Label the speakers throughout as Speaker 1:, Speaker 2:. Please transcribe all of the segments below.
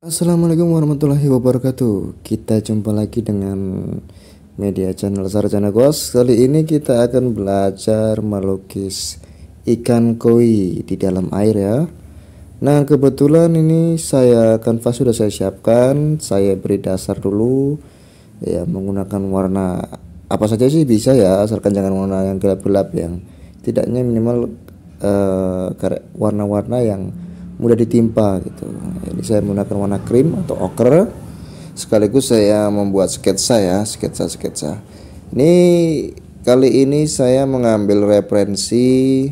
Speaker 1: Assalamualaikum warahmatullahi wabarakatuh. Kita jumpa lagi dengan media channel Sarjana Kos. Kali ini kita akan belajar melukis ikan koi di dalam air ya. Nah, kebetulan ini kanvas sudah saya siapkan. Saya beri dasar dulu ya, menggunakan warna apa saja sih bisa ya, asalkan jangan warna yang gelap-gelap, yang tidaknya minimal warna-warna yang mudah ditimpa gitu. Ini saya menggunakan warna krim atau ochre, sekaligus saya membuat sketsa ya, sketsa. Ini kali ini saya mengambil referensi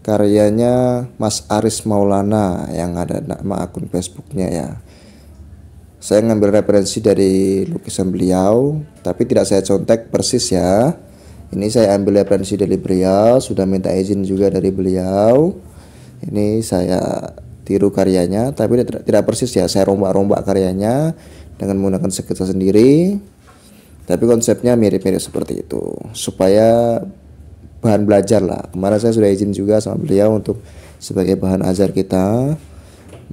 Speaker 1: karyanya Mas Aris Maulana yang ada nama akun Facebooknya ya. Saya ngambil referensi dari lukisan beliau, tapi tidak saya contek persis ya. Ini saya ambil referensi dari beliau, sudah minta izin juga dari beliau. Ini saya tiru karyanya, tapi tidak persis ya. Saya rombak-rombak karyanya dengan menggunakan sketsa sendiri. Tapi konsepnya mirip-mirip seperti itu, supaya bahan belajar lah. Kemarin saya sudah izin juga sama beliau untuk sebagai bahan ajar kita,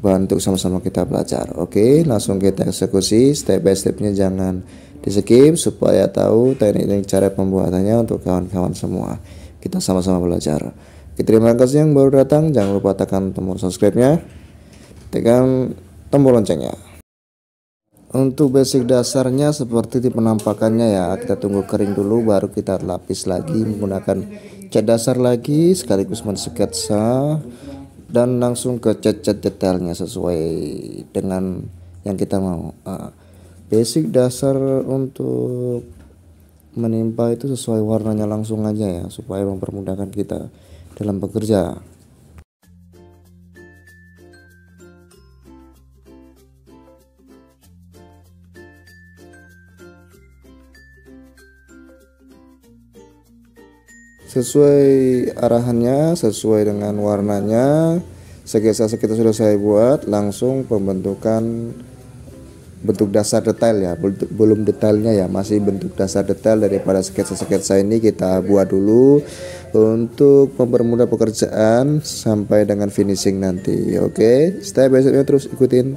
Speaker 1: bahan untuk sama-sama kita belajar. Oke, langsung kita eksekusi step by stepnya, jangan di skip supaya tahu teknik cara pembuatannya untuk kawan-kawan semua. Kita sama-sama belajar. Oke, terima kasih yang baru datang, jangan lupa tekan tombol subscribe-nya, tekan tombol loncengnya. Untuk basic dasarnya seperti di penampakannya ya, kita tunggu kering dulu baru kita lapis lagi menggunakan cat dasar lagi, sekaligus mensketsa dan langsung ke cat-cat detailnya sesuai dengan yang kita mau. Basic dasar untuk menimpa itu sesuai warnanya langsung aja ya, supaya mempermudahkan kita dalam bekerja. Sesuai arahannya, sesuai dengan warnanya, sketsa-sketsa sudah saya buat. Langsung pembentukan bentuk dasar detail ya, belum detailnya ya, masih bentuk dasar detail daripada sketsa-sketsa ini kita buat dulu untuk mempermudah pekerjaan sampai dengan finishing nanti. Oke, step by stepnya terus ikutin.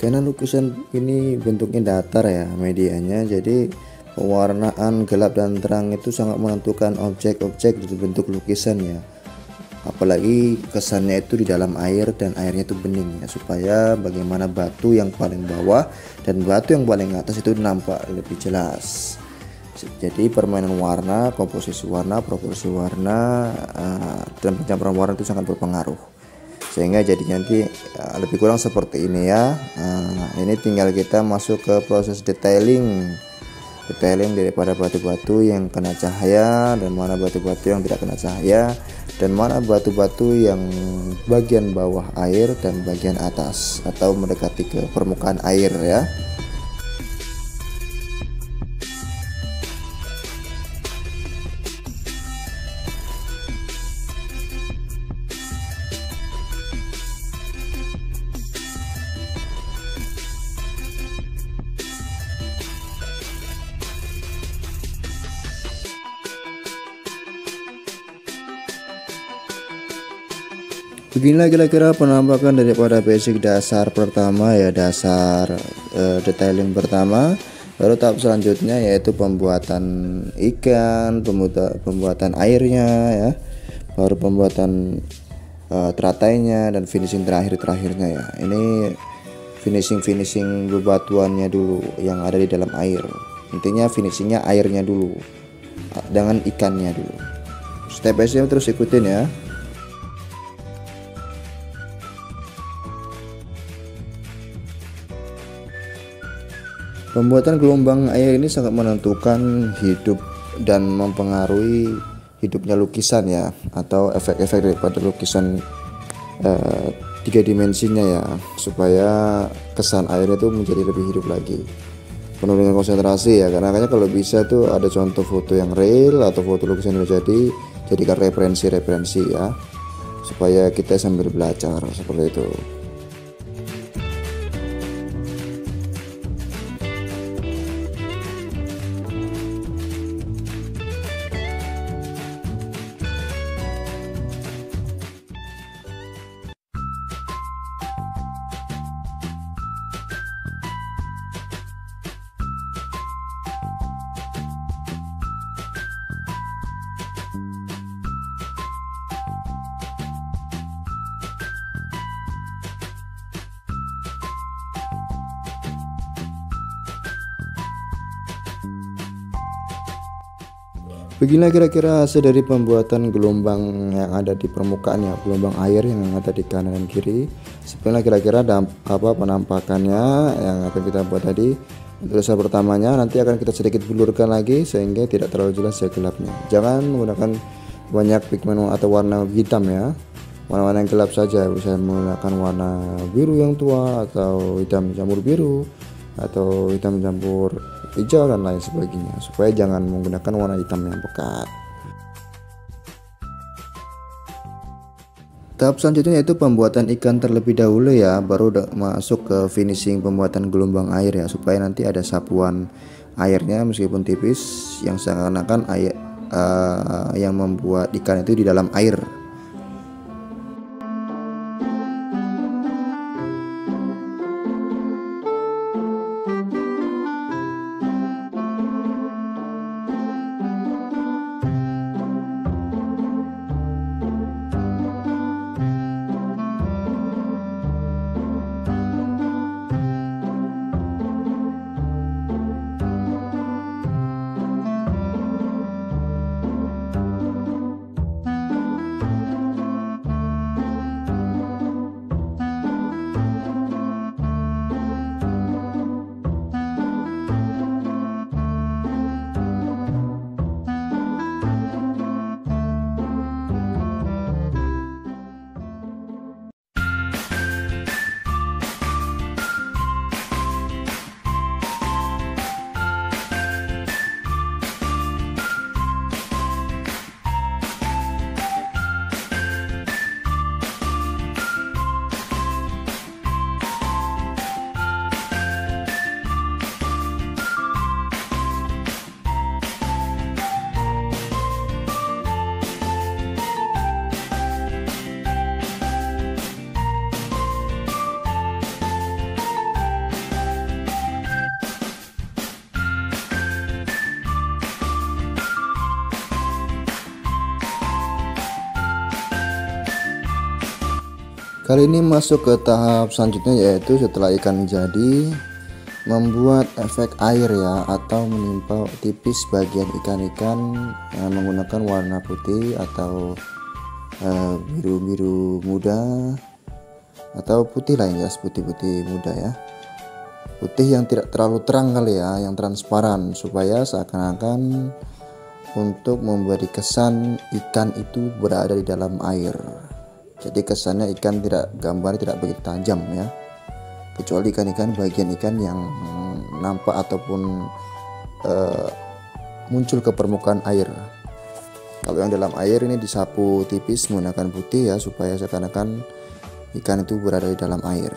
Speaker 1: Karena lukisan ini bentuknya datar ya medianya, jadi pewarnaan gelap dan terang itu sangat menentukan objek-objek di bentuk lukisan ya. Apalagi kesannya itu di dalam air dan airnya itu bening ya, supaya bagaimana batu yang paling bawah dan batu yang paling atas itu nampak lebih jelas. Jadi permainan warna, komposisi warna, proporsi warna, dan pencampuran warna itu sangat berpengaruh, sehingga jadi nanti lebih kurang seperti ini ya. Ini tinggal kita masuk ke proses detailing daripada batu-batu yang kena cahaya dan mana batu-batu yang tidak kena cahaya, dan mana batu-batu yang bagian bawah air dan bagian atas atau mendekati ke permukaan air ya. Beginilah kira-kira penampakan daripada basic dasar pertama ya, dasar detailing pertama. Lalu tahap selanjutnya yaitu pembuatan ikan, pembuatan airnya ya, baru pembuatan teratainya dan finishing terakhirnya ya. Ini finishing bebatuannya dulu yang ada di dalam air. Intinya finishingnya airnya dulu, dengan ikannya dulu. Step by step terus ikutin ya. Pembuatan gelombang air ini sangat menentukan hidup dan mempengaruhi hidupnya lukisan ya, atau efek-efek daripada lukisan tiga dimensinya ya, supaya kesan airnya itu menjadi lebih hidup lagi, penuh dengan konsentrasi ya. Karena kalau bisa tuh ada contoh foto yang real atau foto lukisan yang jadi, jadikan referensi ya, supaya kita sambil belajar seperti itu. Beginilah kira-kira hasil dari pembuatan gelombang yang ada di permukaan ya, gelombang air yang ada di kanan dan kiri. Sebenarnya kira-kira penampakannya yang akan kita buat tadi. Untuk dasar pertamanya nanti akan kita sedikit blurkan lagi sehingga tidak terlalu jelas ya gelapnya. Jangan menggunakan banyak pigmen atau warna hitam ya, warna-warna yang gelap saja. Bisa menggunakan warna biru yang tua, atau hitam campur biru, atau hitam campur hijau dan lain sebagainya, supaya jangan menggunakan warna hitam yang pekat. Tahap selanjutnya yaitu pembuatan ikan terlebih dahulu ya, baru masuk ke finishing pembuatan gelombang air ya, supaya nanti ada sapuan airnya meskipun tipis yang seakan-akan air yang membuat ikan itu di dalam air. Kali ini masuk ke tahap selanjutnya, yaitu setelah ikan jadi, membuat efek air ya, atau menimpa tipis bagian ikan-ikan menggunakan warna putih atau biru-biru muda, atau putih lah ya, putih-putih muda ya, putih yang tidak terlalu terang kali ya, yang transparan, supaya seakan-akan untuk memberi kesan ikan itu berada di dalam air. Jadi kesannya ikan gambar tidak begitu tajam ya, kecuali ikan-ikan bagian ikan yang nampak ataupun muncul ke permukaan air. Kalau yang dalam air ini disapu tipis menggunakan putih ya, supaya seakan-akan ikan itu berada di dalam air.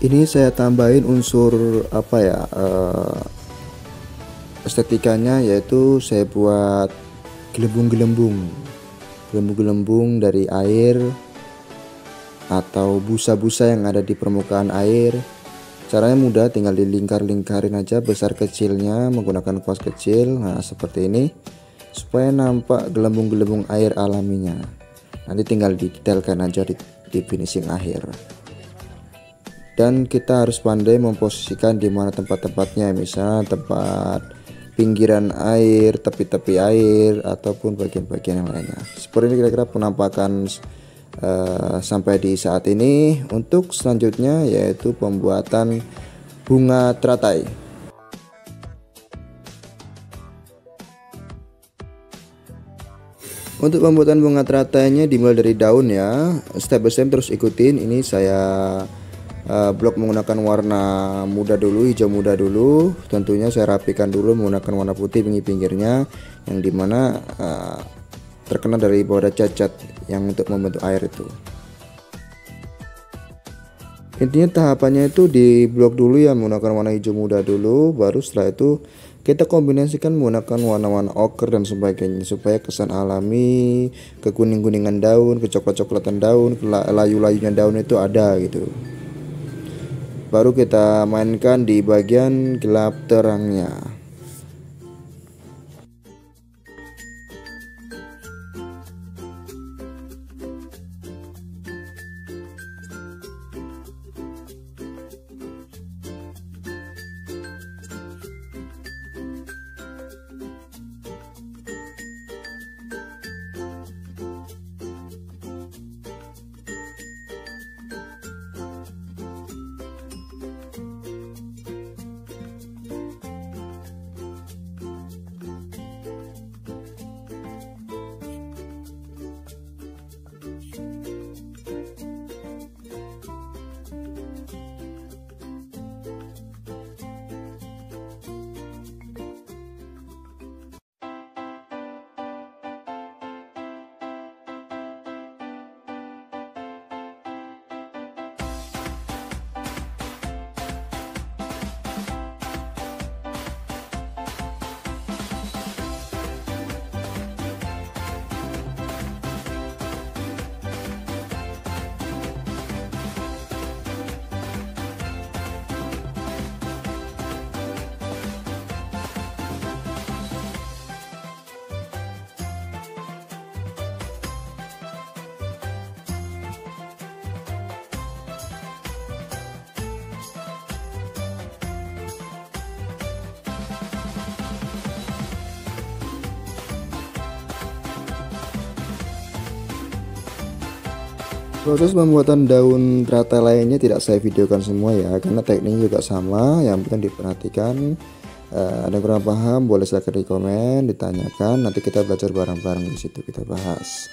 Speaker 1: Ini saya tambahin unsur apa ya, estetikanya, yaitu saya buat gelembung-gelembung dari air atau busa-busa yang ada di permukaan air. Caranya mudah, tinggal dilingkar-lingkarin aja besar kecilnya menggunakan kuas kecil. Nah seperti ini, supaya nampak gelembung-gelembung air alaminya. Nanti tinggal didetailkan aja di finishing akhir. Dan kita harus pandai memposisikan di mana tempat-tempatnya, misalnya tempat pinggiran air, tepi-tepi air, ataupun bagian-bagian yang lainnya. Seperti ini kira-kira penampakan sampai di saat ini. Untuk selanjutnya yaitu pembuatan bunga teratai. Untuk pembuatan bunga teratainya dimulai dari daun ya, step by step terus ikutin. Ini saya blok menggunakan warna muda dulu, hijau muda dulu. Tentunya saya rapikan dulu menggunakan warna putih pinggir-pinggirnya, yang dimana terkena dari bawah ada cacat yang untuk membentuk air itu. Intinya tahapannya itu di blok dulu ya, menggunakan warna hijau muda dulu, baru setelah itu kita kombinasikan menggunakan warna-warna ochre dan sebagainya, supaya kesan alami, kekuning-kuningan daun, kecoklat-coklatan daun, layu-layunya daun itu ada gitu. Baru kita mainkan di bagian gelap terangnya. Proses pembuatan daun teratai lainnya tidak saya videokan semua ya, karena tekniknya juga sama. Yang penting diperhatikan. Ada yang kurang paham boleh silahkan di komen, ditanyakan, nanti kita belajar bareng-bareng di situ, kita bahas.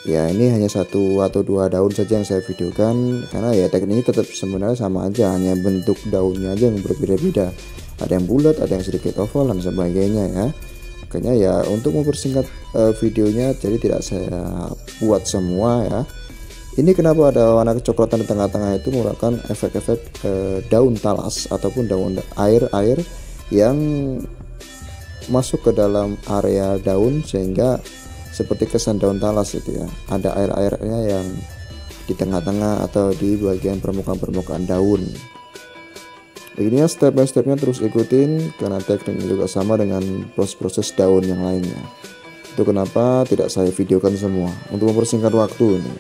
Speaker 1: Ya ini hanya 1 atau 2 daun saja yang saya videokan, karena ya tekniknya tetap sebenarnya sama aja, hanya bentuk daunnya aja yang berbeda-beda. Ada yang bulat, ada yang sedikit oval dan sebagainya ya. Makanya ya untuk mempersingkat videonya, jadi tidak saya buat semua ya. Ini kenapa ada warna kecoklatan di tengah-tengah, itu merupakan efek-efek daun talas ataupun daun air yang masuk ke dalam area daun, sehingga seperti kesan daun talas itu ya, ada air-airnya yang di tengah-tengah atau di bagian permukaan daun. Begini ya step by stepnya, terus ikutin, karena tekniknya juga sama dengan proses-proses daun yang lainnya. Itu kenapa tidak saya videokan semua untuk mempersingkat waktu ini.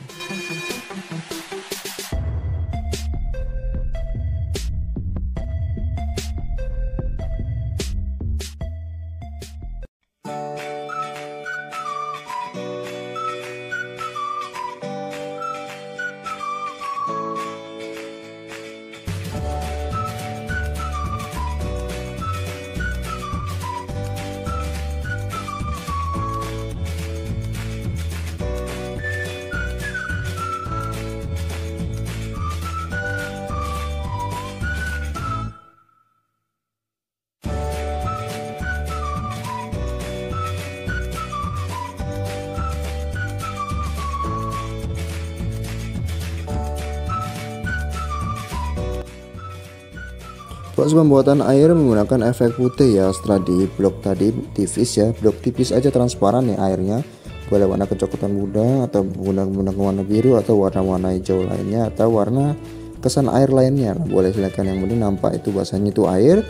Speaker 1: Proses pembuatan air menggunakan efek putih ya. Setelah di blok tadi tipis ya, blok tipis aja transparan ya airnya. Boleh warna kecoklatan muda atau menggunakan warna biru atau warna-warna hijau lainnya atau warna kesan air lainnya. Boleh silakan, yang penting nampak itu bahasanya itu air.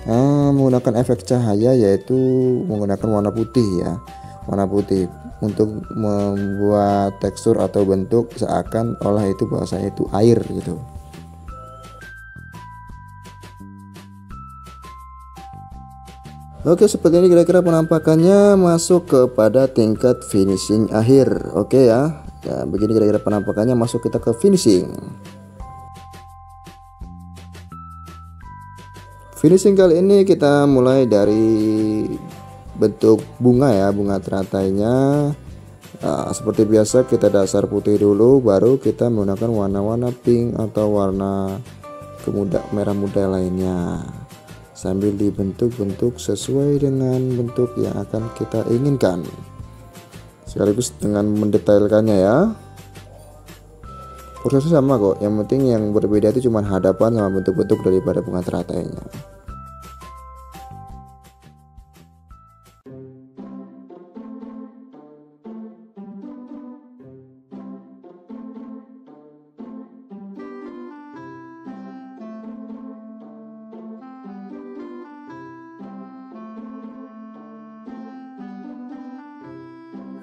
Speaker 1: Menggunakan efek cahaya yaitu menggunakan warna putih ya. Warna putih untuk membuat tekstur atau bentuk seakan olah itu bahasanya itu air gitu. Oke, seperti ini kira-kira penampakannya masuk kepada tingkat finishing akhir. Oke ya. Ya, begini kira-kira penampakannya masuk kita ke finishing. Finishing kali ini kita mulai dari bentuk bunga ya, bunga teratainya. Seperti biasa kita dasar putih dulu, baru kita menggunakan warna-warna pink atau warna merah muda lainnya, sambil dibentuk-bentuk sesuai dengan bentuk yang akan kita inginkan, sekaligus dengan mendetailkannya ya. Prosesnya sama kok, yang penting yang berbeda itu cuma hadapan sama bentuk-bentuk daripada bunga teratainya.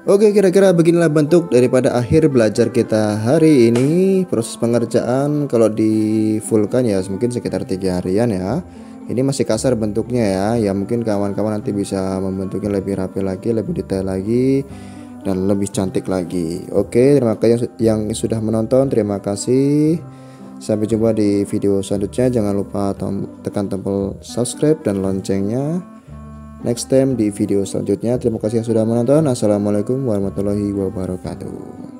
Speaker 1: Oke, kira-kira beginilah bentuk daripada akhir belajar kita hari ini. Proses pengerjaan kalau di fullkan ya mungkin sekitar 3 harian ya. Ini masih kasar bentuknya ya. Ya mungkin kawan-kawan nanti bisa membentuknya lebih rapi lagi, lebih detail lagi, dan lebih cantik lagi. Oke, terima kasih yang sudah menonton. Terima kasih. Sampai jumpa di video selanjutnya. Jangan lupa tekan tombol subscribe dan loncengnya. Next time di video selanjutnya. Terima kasih yang sudah menonton. Assalamualaikum warahmatullahi wabarakatuh.